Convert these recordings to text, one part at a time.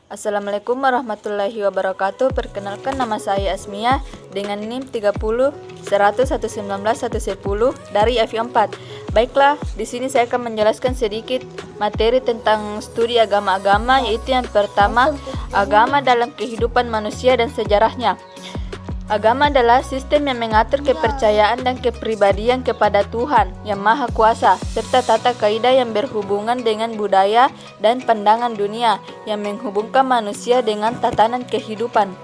Assalamualaikum warahmatullahi wabarakatuh. Perkenalkan, nama saya Asmia dengan NIM 30 100 119 110 dari FI4. Baiklah, di sini saya akan menjelaskan sedikit materi tentang studi agama-agama, yaitu yang pertama, agama dalam kehidupan manusia dan sejarahnya. Agama adalah sistem yang mengatur kepercayaan dan kepribadian kepada Tuhan yang Maha Kuasa, serta tata kaidah yang berhubungan dengan budaya dan pandangan dunia yang menghubungkan manusia dengan tatanan kehidupan.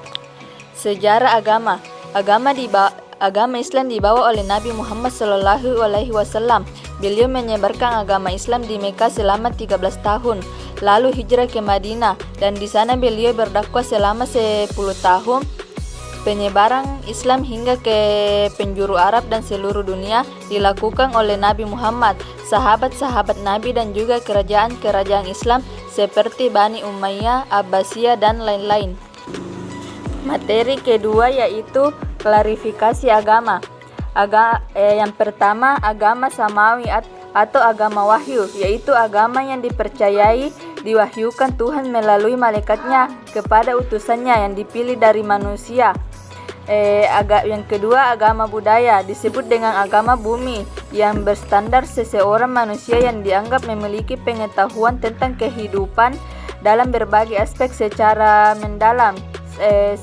Sejarah agama. Agama Islam dibawa oleh Nabi Muhammad SAW. Beliau menyebarkan agama Islam di Mekah selama 13 tahun, lalu hijrah ke Madinah, dan di sana beliau berdakwah selama 10 tahun. Penyebaran Islam hingga ke penjuru Arab dan seluruh dunia dilakukan oleh Nabi Muhammad, sahabat-sahabat Nabi, dan juga kerajaan-kerajaan Islam seperti Bani Umayyah, Abbasiyah, dan lain-lain. Materi kedua yaitu klarifikasi agama. Yang pertama, agama samawi atau agama wahyu, yaitu agama yang dipercayai diwahyukan Tuhan melalui malaikatnya kepada utusannya yang dipilih dari manusia. Yang kedua, agama budaya, disebut dengan agama bumi, yang berstandar seseorang manusia yang dianggap memiliki pengetahuan tentang kehidupan dalam berbagai aspek secara mendalam. 1.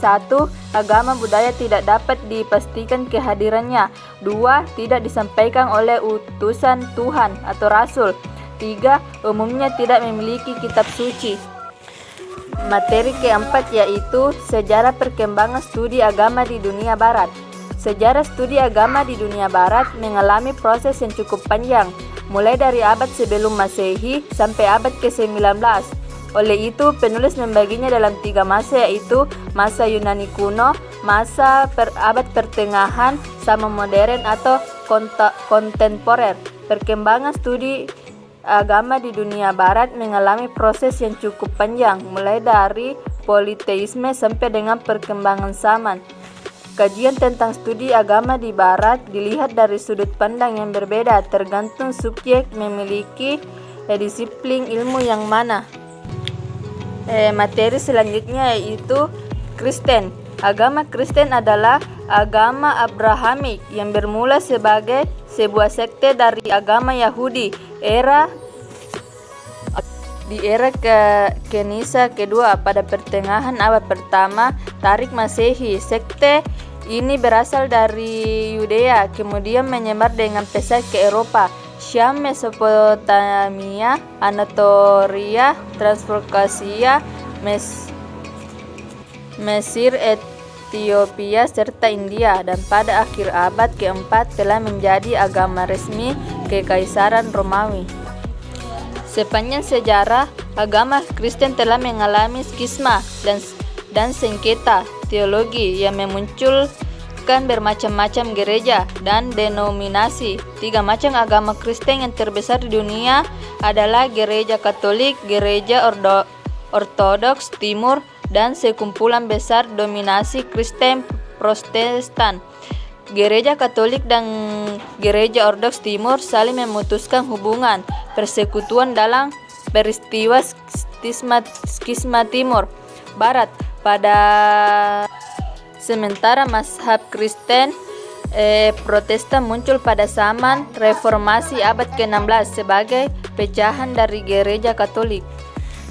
Agama budaya tidak dapat dipastikan kehadirannya. 2. Tidak disampaikan oleh utusan Tuhan atau Rasul. 3. Umumnya tidak memiliki kitab suci. Materi keempat yaitu sejarah perkembangan studi agama di dunia barat. Sejarah studi agama di dunia barat mengalami proses yang cukup panjang, mulai dari abad sebelum Masehi sampai abad ke-19. Oleh itu, penulis membaginya dalam 3 masa, yaitu masa Yunani kuno, masa abad pertengahan, sama modern atau kontemporer. Perkembangan studi agama di dunia barat mengalami proses yang cukup panjang, mulai dari politeisme sampai dengan perkembangan zaman. Kajian tentang studi agama di barat dilihat dari sudut pandang yang berbeda, tergantung subjek memiliki disiplin ilmu yang mana. Materi selanjutnya yaitu Kristen. Agama Kristen adalah agama Abrahamik yang bermula sebagai sebuah sekte dari agama Yahudi di era Kanisa kedua pada pertengahan abad pertama Tarik Masehi. Sekte ini berasal dari Yudea, kemudian menyebar dengan pesat ke Eropa, Syam, Mesopotamia, Anatolia, Transcaucasia, Mesir, Ethiopia, serta India, dan pada akhir abad keempat telah menjadi agama resmi Kekaisaran Romawi. Sepanjang sejarah, agama Kristen telah mengalami skisma dan sengketa teologi yang memunculkan bermacam-macam gereja dan denominasi. 3 macam agama Kristen yang terbesar di dunia adalah Gereja Katolik, Gereja Ortodoks Timur, dan sekumpulan besar dominasi Kristen Protestan. Gereja Katolik dan Gereja Ortodoks Timur saling memutuskan hubungan persekutuan dalam peristiwa skisma Timur Barat. Sementara mazhab Kristen Protestan muncul pada zaman Reformasi abad ke-16 sebagai pecahan dari Gereja Katolik.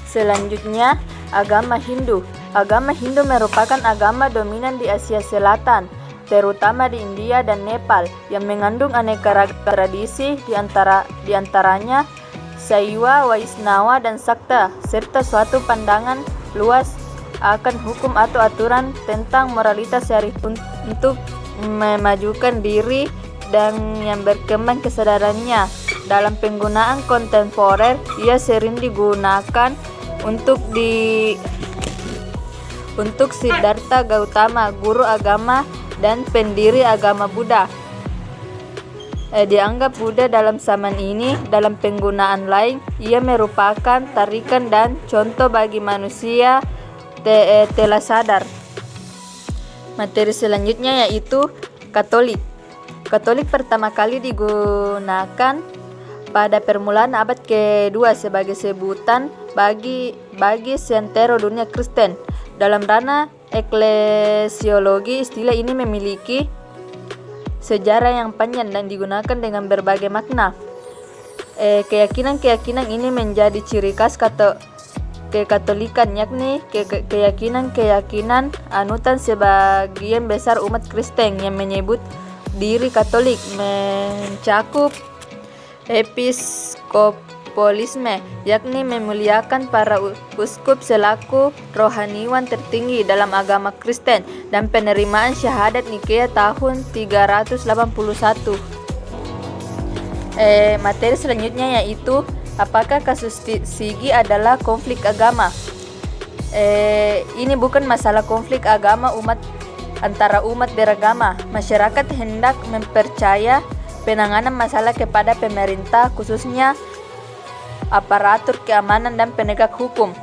Selanjutnya, agama Hindu. Agama Hindu merupakan agama dominan di Asia Selatan, terutama di India dan Nepal, yang mengandung aneka ragam tradisi, di antaranya Saiwa, Vaishnava, dan Sakta, serta suatu pandangan luas akan hukum atau aturan tentang moralitas syar'i untuk memajukan diri dan yang berkembang kesadarannya. Dalam penggunaan kontemporer, ia sering digunakan untuk Siddhartha Gautama, guru agama dan pendiri agama Buddha. Dianggap Buddha dalam zaman ini. Dalam penggunaan lain, ia merupakan tarikan dan contoh bagi manusia telah sadar. Materi selanjutnya yaitu Katolik. Katolik pertama kali digunakan pada permulaan abad kedua sebagai sebutan bagi seantero dunia Kristen. Dalam ranah eklesiologi, istilah ini memiliki sejarah yang panjang dan digunakan dengan berbagai makna. Keyakinan-keyakinan ini menjadi ciri khas kekatolikan, yakni keyakinan anutan sebagian besar umat Kristen yang menyebut diri Katolik, mencakup episkopolisme, yakni memuliakan para uskup selaku rohaniwan tertinggi dalam agama Kristen, dan penerimaan syahadat Nikea tahun 381. Materi selanjutnya yaitu apakah kasus Sigi adalah konflik agama. Ini bukan masalah konflik agama antara umat beragama. Masyarakat hendak mempercaya penanganan masalah kepada pemerintah, khususnya aparatur keamanan dan penegak hukum.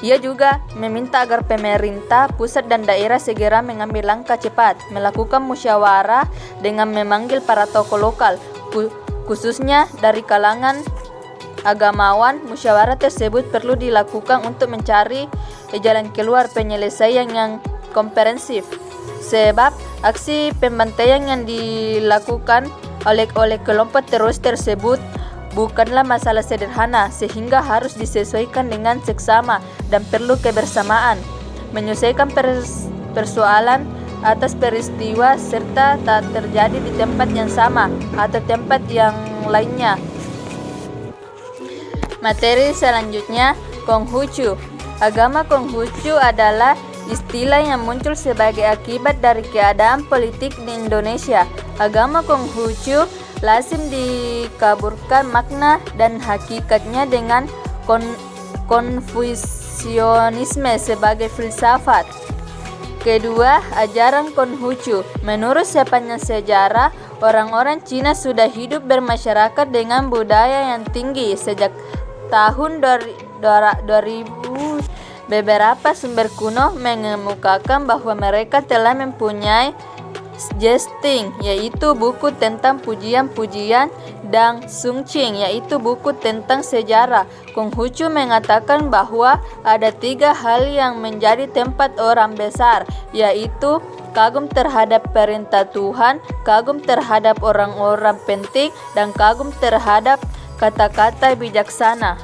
Ia juga meminta agar pemerintah pusat dan daerah segera mengambil langkah cepat, melakukan musyawarah dengan memanggil para tokoh lokal, khususnya dari kalangan agamawan. Musyawarah tersebut perlu dilakukan untuk mencari jalan keluar penyelesaian yang komprehensif, sebab aksi pembantaian yang dilakukan oleh kelompok teroris tersebut bukanlah masalah sederhana, sehingga harus disesuaikan dengan seksama dan perlu kebersamaan, menyelesaikan persoalan atas peristiwa serta tak terjadi di tempat yang sama atau tempat yang lainnya. Materi selanjutnya, Konghucu. Agama Konghucu adalah istilah yang muncul sebagai akibat dari keadaan politik di Indonesia. Agama Konghucu lazim dikaburkan makna dan hakikatnya dengan Konfusianisme sebagai filsafat. Kedua, ajaran Konghucu. Menurut sepanjang sejarah, orang-orang Cina sudah hidup bermasyarakat dengan budaya yang tinggi sejak tahun 2000. Beberapa sumber kuno mengemukakan bahwa mereka telah mempunyai Jesting, yaitu buku tentang pujian-pujian, dan Sungqing, yaitu buku tentang sejarah. Konghucu mengatakan bahwa ada 3 hal yang menjadi tempat orang besar, yaitu kagum terhadap perintah Tuhan, kagum terhadap orang-orang penting, dan kagum terhadap kata-kata bijaksana.